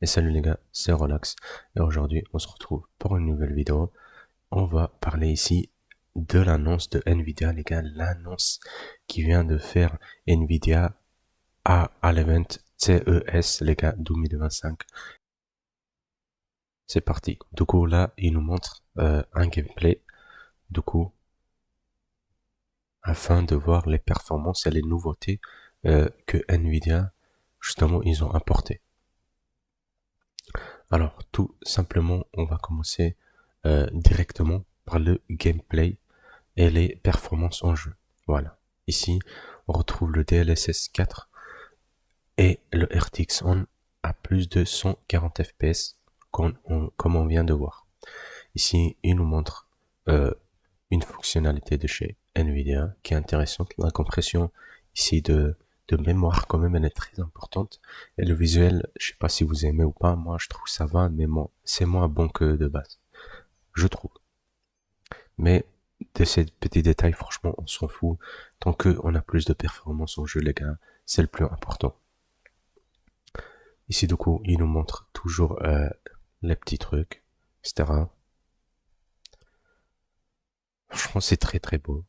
Et salut les gars, c'est Relax. Et aujourd'hui, on se retrouve pour une nouvelle vidéo. On va parler ici de l'annonce de Nvidia, les gars. L'annonce qui vient de faire Nvidia à l'event CES, les gars, 2025. C'est parti. Du coup, là, il nous montre un gameplay. Du coup, afin de voir les performances et les nouveautés que Nvidia, justement, ils ont apportées. Alors, tout simplement, on va commencer directement par le gameplay et les performances en jeu. Voilà. Ici, on retrouve le DLSS 4 et le RTX On à plus de 140 fps, comme on vient de voir. Ici, il nous montre une fonctionnalité de chez Nvidia qui est intéressante. La compression ici de mémoire, quand même, elle est très importante. Et le visuel, je sais pas si vous aimez ou pas, moi je trouve ça va, mais c'est moins bon que de base, je trouve. Mais de ces petits détails, franchement, on s'en fout. Tant qu'on a plus de performance en jeu, les gars, c'est le plus important. Ici, du coup, il nous montre toujours les petits trucs, etc. Franchement, c'est très très beau.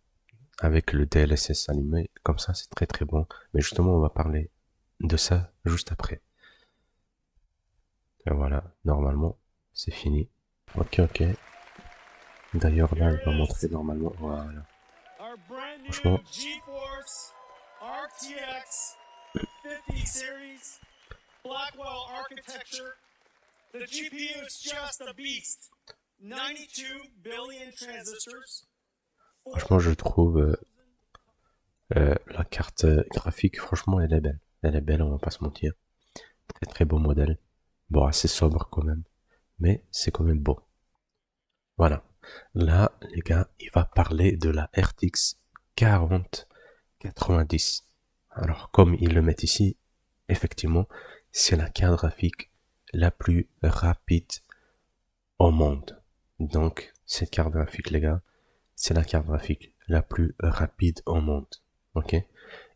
Avec le DLSS allumé, comme ça, c'est très très bon. Mais justement, on va parler de ça juste après. Et voilà, normalement, c'est fini. Ok, ok. D'ailleurs, là, il va montrer normalement. Voilà. Franchement, GeForce RTX 50 series, Blackwell architecture. The GPU is just a beast. 92 billion transistors. franchement, je trouve la carte graphique, franchement, elle est belle. Elle est belle, on va pas se mentir. Très très beau modèle. Bon, assez sobre quand même, mais c'est quand même beau. Voilà. Là, les gars, il va parler de la RTX 4090. Alors, comme ils le mettent ici, effectivement, c'est la carte graphique la plus rapide au monde. Donc, cette carte graphique, les gars, c'est la carte graphique la plus rapide au monde. Ok?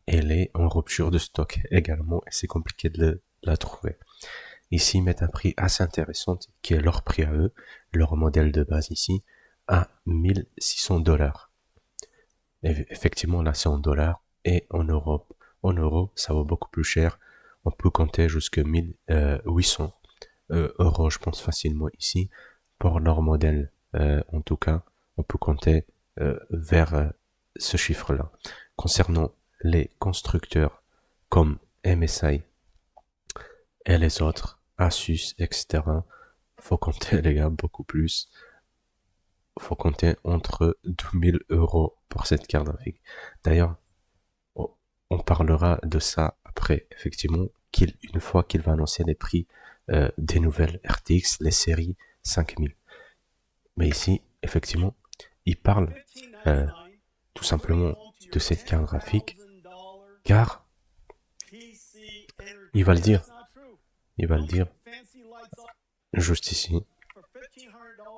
Elle est en rupture de stock également et c'est compliqué de la trouver. Ici, ils mettent un prix assez intéressant qui est leur prix à eux, leur modèle de base ici, à 1600 $. Et effectivement, là, c'est en dollars et en Europe. En euros, ça vaut beaucoup plus cher. On peut compter jusqu'à 1800 euros, je pense facilement ici. Pour leur modèle, en tout cas, on peut compter vers ce chiffre-là. Concernant les constructeurs comme MSI et les autres, Asus, etc., faut compter, les gars, beaucoup plus. Faut compter entre 2000 euros pour cette carte graphique. D'ailleurs, on parlera de ça après, effectivement, une fois qu'il va annoncer les prix des nouvelles RTX, les séries 5000. Mais ici, effectivement, il parle tout simplement de cette carte graphique, car il va le dire, juste ici,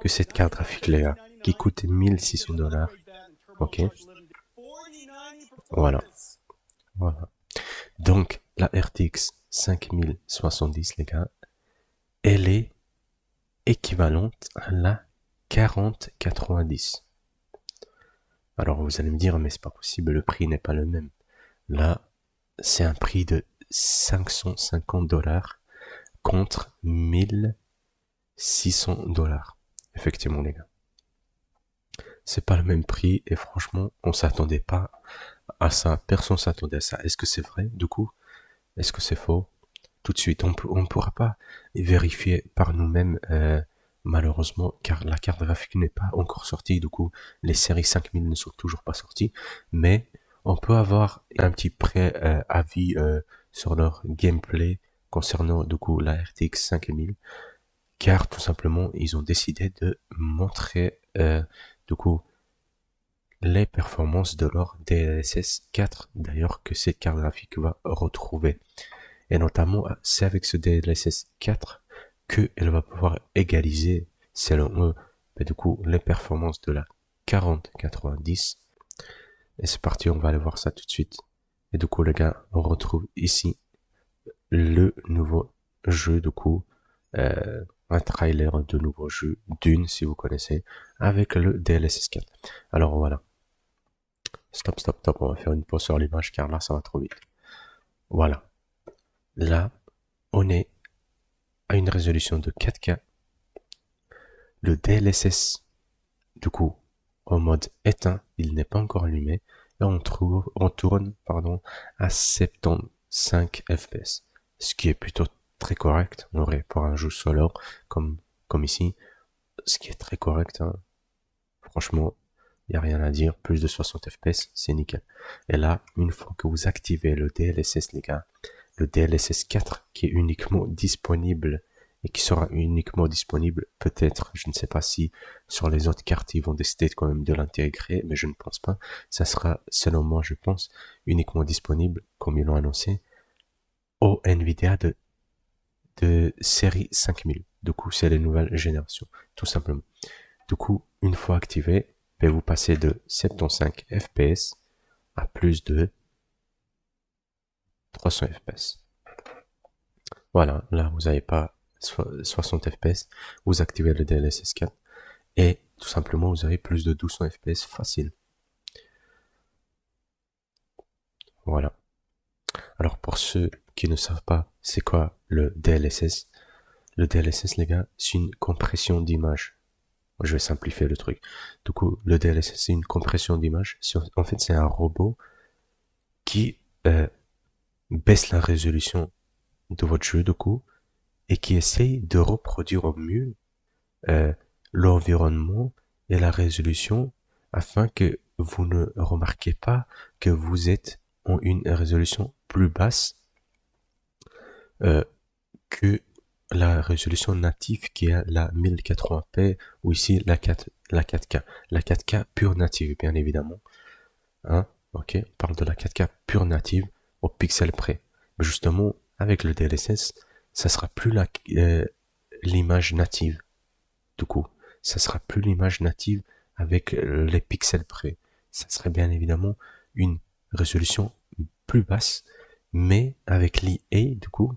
que cette carte graphique, les gars, qui coûte 1600 $, ok, voilà, voilà. Donc, la RTX 5070, les gars, elle est équivalente à la 4090. Alors, vous allez me dire, mais c'est pas possible, le prix n'est pas le même. Là, c'est un prix de 550 $ contre 1600 $. Effectivement, les gars. C'est pas le même prix et franchement, on s'attendait pas à ça. Personne s'attendait à ça. Est-ce que c'est vrai, du coup? Est-ce que c'est faux? Tout de suite, on ne pourra pas vérifier par nous-mêmes, malheureusement, car la carte graphique n'est pas encore sortie. Du coup, les séries 5000 ne sont toujours pas sorties. Mais on peut avoir un petit pré-avis sur leur gameplay concernant, du coup, la RTX 5000. Car, tout simplement, ils ont décidé de montrer, du coup, les performances de leur DLSS 4, d'ailleurs, que cette carte graphique va retrouver. Et notamment, c'est avec ce DLSS 4 qu'elle va pouvoir égaliser, selon eux, du coup, les performances de la 4090. Et c'est parti, on va aller voir ça tout de suite. Et du coup, les gars, on retrouve ici le nouveau jeu, du coup, un trailer de nouveau jeu, Dune, si vous connaissez, avec le DLSS 4. Alors voilà. Stop, stop, stop, on va faire une pause sur l'image car là, ça va trop vite. Voilà. Là, on est à une résolution de 4K. Le DLSS, du coup, en mode éteint, il n'est pas encore allumé. Et on tourne à 75 FPS. Ce qui est plutôt très correct, en vrai, pour un jeu solo, comme ici. Ce qui est très correct, hein. Franchement, il n'y a rien à dire. Plus de 60 FPS, c'est nickel. Et là, une fois que vous activez le DLSS, les gars, le DLSS 4 qui est uniquement disponible et qui sera uniquement disponible, peut-être, je ne sais pas si sur les autres cartes ils vont décider quand même de l'intégrer, mais je ne pense pas. Ça sera, selon moi, je pense, uniquement disponible, comme ils l'ont annoncé, au Nvidia de série 5000. Du coup, c'est les nouvelles générations, tout simplement. Du coup, une fois activé, vous passez de 75 FPS à plus de 300 FPS. Voilà, là vous n'avez pas 60 FPS, vous activez le DLSS 4 et tout simplement vous avez plus de 1200 FPS facile. Voilà. Alors pour ceux qui ne savent pas c'est quoi le DLSS les gars, c'est une compression d'image. Je vais simplifier le truc. Du coup, le DLSS c'est une compression d'image. En fait, c'est un robot qui baisse la résolution de votre jeu, du coup, et qui essaye de reproduire au mieux l'environnement et la résolution afin que vous ne remarquez pas que vous êtes en une résolution plus basse que la résolution native qui est la 1080p ou ici la 4K. La 4K pure native, bien évidemment. Hein? Ok, on parle de la 4K pure native au pixel près. Mais justement, avec le DLSS, ça sera plus l'image native. Du coup, ça sera plus l'image native avec les pixels près. Ça serait bien évidemment une résolution plus basse, mais avec l'IA, du coup,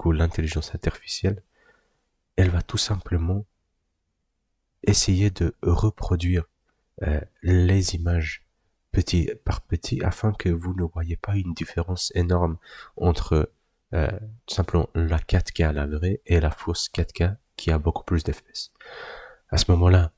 l'intelligence artificielle, elle va tout simplement essayer de reproduire les images petit par petit afin que vous ne voyez pas une différence énorme entre tout simplement la 4K à la vraie et la fausse 4K qui a beaucoup plus d'FPS. À ce moment-là,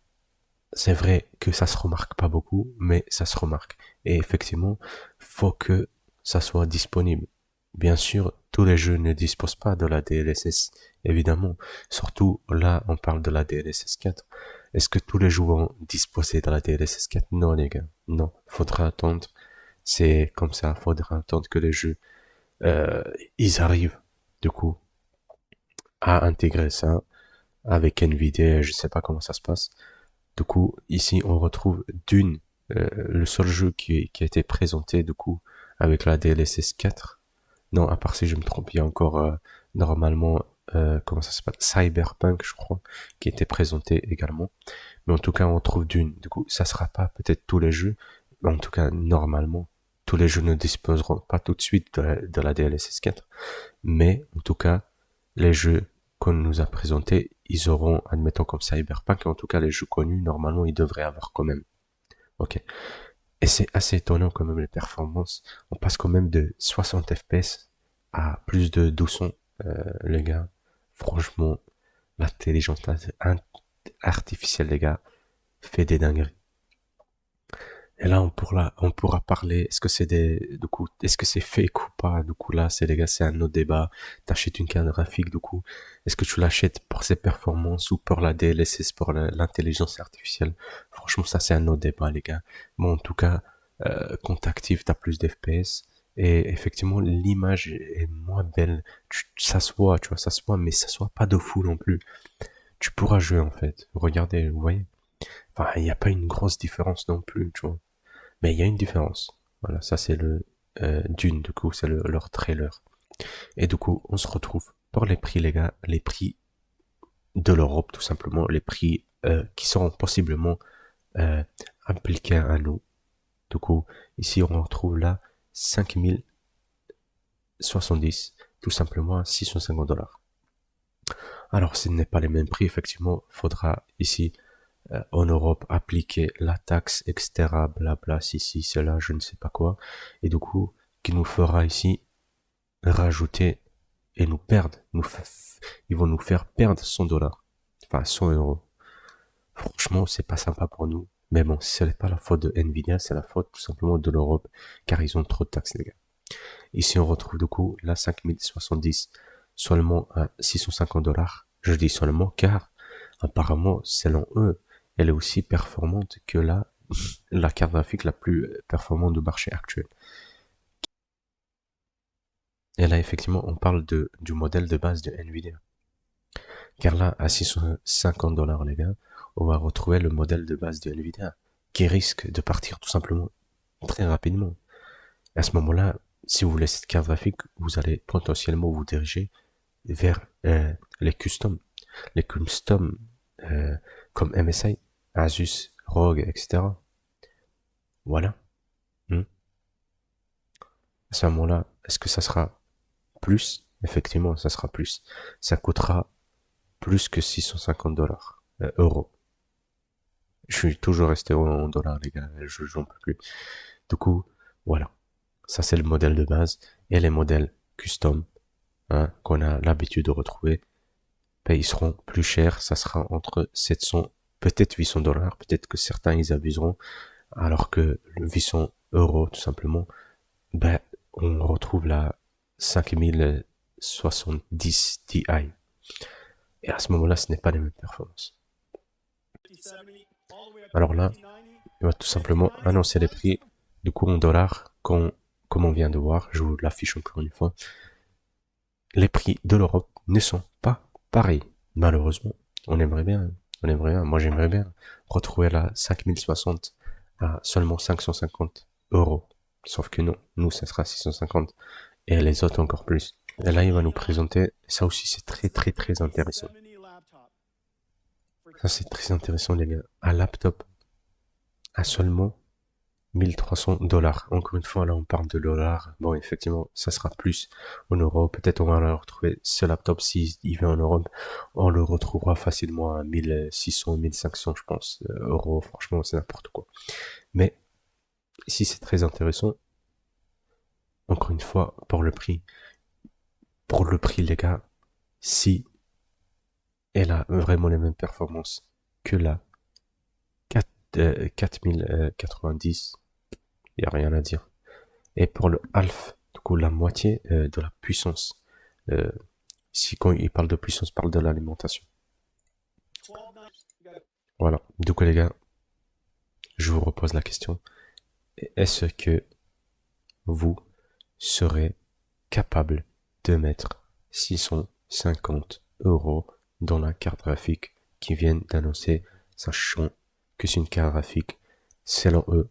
c'est vrai que ça se remarque pas beaucoup, mais ça se remarque. Et effectivement, faut que ça soit disponible. Bien sûr, tous les jeux ne disposent pas de la DLSS, évidemment. Surtout, là, on parle de la DLSS 4. Est-ce que tous les jeux vont disposer de la DLSS 4? Non, les gars. Non. Faudra attendre. C'est comme ça. Faudra attendre que les jeux, ils arrivent, du coup, à intégrer ça avec Nvidia. Je sais pas comment ça se passe. Du coup, ici, on retrouve Dune, le seul jeu qui a été présenté, du coup, avec la DLSS 4. Non, à part si je me trompe, il y a encore normalement, comment ça s'appelle, Cyberpunk, je crois, qui était présenté également. Mais en tout cas, on trouve Dune. Du coup, ça sera pas peut-être tous les jeux, mais en tout cas, normalement, tous les jeux ne disposeront pas tout de suite de la DLSS 4. Mais en tout cas, les jeux qu'on nous a présentés, ils auront, admettons comme Cyberpunk, en tout cas les jeux connus, normalement, ils devraient avoir quand même. Ok. Et c'est assez étonnant quand même les performances. On passe quand même de 60 FPS à plus de 1200, les gars. Franchement, l'intelligence artificielle, les gars, fait des dingueries. Et là, on pourra parler, est-ce que c'est fake ou pas? Du coup, là, les gars, c'est un autre débat. T'achètes une carte graphique, du coup. Est-ce que tu l'achètes pour ses performances ou pour la DLSS, pour l'intelligence artificielle? Franchement, ça, c'est un autre débat, les gars. Bon, en tout cas, quand t'actives, t'as plus d'FPS. Et effectivement, l'image est moins belle. Ça se voit, tu vois, ça se voit, mais ça se voit pas de fou non plus. Tu pourras jouer, en fait. Regardez, vous voyez? Enfin, il n'y a pas une grosse différence non plus, tu vois. Mais il y a une différence. Voilà, ça c'est le Dune, du coup, c'est leur trailer. Et du coup, on se retrouve pour les prix, les gars, les prix de l'Europe, tout simplement, les prix qui seront possiblement appliqués à nous. Du coup, ici, on retrouve là 5070, tout simplement à $650. Alors, ce n'est pas les mêmes prix, effectivement, faudra ici, en Europe, appliquer la taxe, etc., blabla, si, cela, je ne sais pas quoi, et du coup, qui nous fera ici rajouter et nous perdre, ils vont nous faire perdre 100 dollars, enfin 100 euros. Franchement, c'est pas sympa pour nous. Mais bon, ce n'est pas la faute de Nvidia, c'est la faute tout simplement de l'Europe, car ils ont trop de taxes, les gars. Ici, on retrouve du coup la 5070 seulement à 650 dollars. Je dis seulement car, apparemment, selon eux, elle est aussi performante que la carte graphique la plus performante du marché actuel. Et là, effectivement, on parle du modèle de base de Nvidia. Car là, à 650 dollars, les gars, on va retrouver le modèle de base de Nvidia, qui risque de partir tout simplement très rapidement. Et à ce moment-là, si vous voulez cette carte graphique, vous allez potentiellement vous diriger vers les custom. Les custom comme MSI, Asus, ROG, etc. Voilà. À ce moment-là, est-ce que ça sera plus? Effectivement, ça sera plus. Ça coûtera plus que 650 dollars, euros. Je suis toujours resté en dollars, les gars, j'en peux plus. Du coup, voilà. Ça, c'est le modèle de base. Et les modèles custom, hein, qu'on a l'habitude de retrouver, ben, ils seront plus chers. Ça sera entre 700, peut-être 800 dollars. Peut-être que certains, ils abuseront. Alors que le 800 euros, tout simplement, ben, on retrouve la 5070 Ti. Et à ce moment-là, ce n'est pas les mêmes performances. Alors là, il va tout simplement annoncer les prix du coup en dollars, comme on vient de voir. Je vous l'affiche encore une fois. Les prix de l'Europe ne sont pas pareils, malheureusement. On aimerait bien, moi j'aimerais bien retrouver la 5060 à seulement 550 euros. Sauf que non, nous ça sera 650 et les autres encore plus. Et là il va nous présenter, ça aussi c'est très intéressant. Ça c'est très intéressant les gars, un laptop à seulement 1300 dollars. Encore une fois, là, on parle de dollars. Bon, effectivement, ça sera plus en euros. Peut-être on va le retrouver. Ce laptop, s'il vient en Europe, on le retrouvera facilement à 1600, 1500, je pense, euros. Franchement, c'est n'importe quoi. Mais, ici, c'est très intéressant. Encore une fois, pour le prix, les gars, si elle a vraiment les mêmes performances que la 4090, il n'y a rien à dire. Et pour le half, du coup, la moitié de la puissance. Si quand il parle de puissance, il parle de l'alimentation. Voilà. Du coup, les gars, je vous repose la question. Est-ce que vous serez capable de mettre 650 euros dans la carte graphique qui viennent d'annoncer, sachant que c'est une carte graphique, selon eux,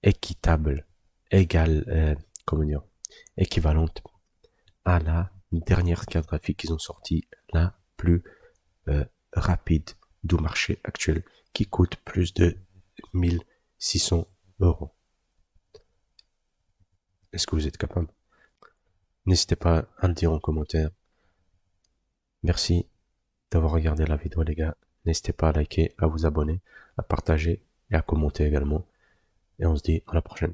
équitable, égale, équivalente à la dernière carte graphique qu'ils ont sortie, la plus rapide du marché actuel, qui coûte plus de 1600 euros. Est-ce que vous êtes capable? N'hésitez pas à le dire en commentaire. Merci d'avoir regardé la vidéo les gars. N'hésitez pas à liker, à vous abonner, à partager et à commenter également. Et on se dit à la prochaine.